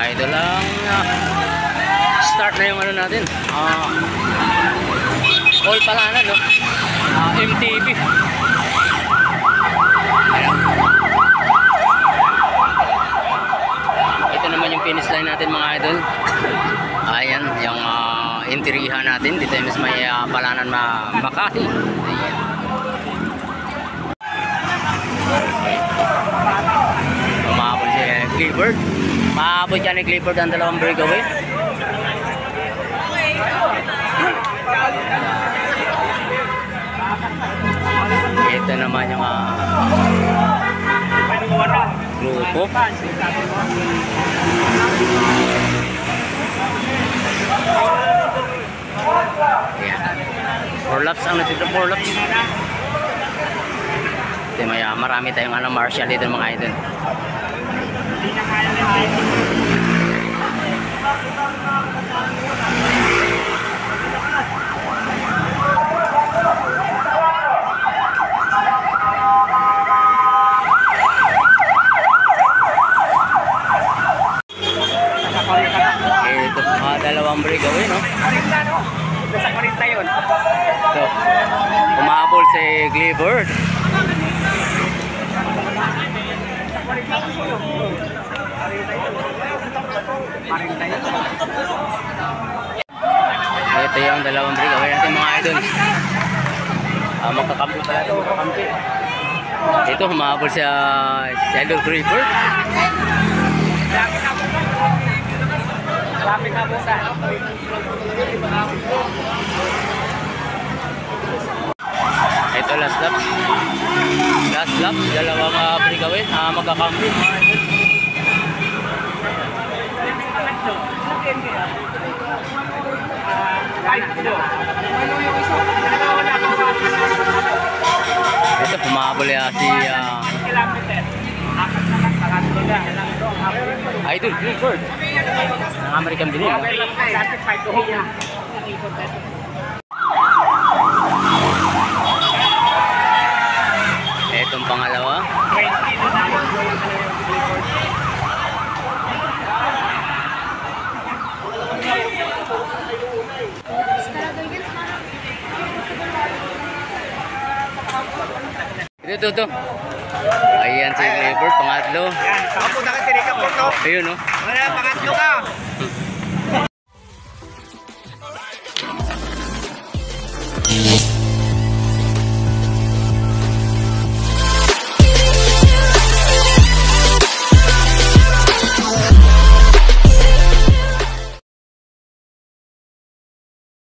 idol ang start na yung ano natin. All palanan, no? MTV. Ayan. Ito naman yung finish line natin mga idol. Ayan, yung interihan natin dito yung may palanan Makati. Ayan. Umabot si Clifford. Maabot yan ni Clifford ang dalawang breakaway. Ito naman yung grupo. Ayan. 4 laps ang natito, 4 laps. Ito may marami tayong Marshall dito mga idol. Ito dalawang breakaway, no? Sa 40 yun. Ito, umabol si Clifford. Ito yung dalawang breakaway natin mga idol. Magkakampi pala ito, magkakampi. Ito, humabol si Idol Clifford. Lapit na po sa ito last lap. Last lap, dalawang breakaway, magkakampi. Ito, pumabol si Idol Clifford ng American Binig. Itong pangalawa. Ito. Ayan si Clifford, pangatlo. Ayan, pakapunta ka, tinika po to. Ayun, no? Wala, pangatlo ka.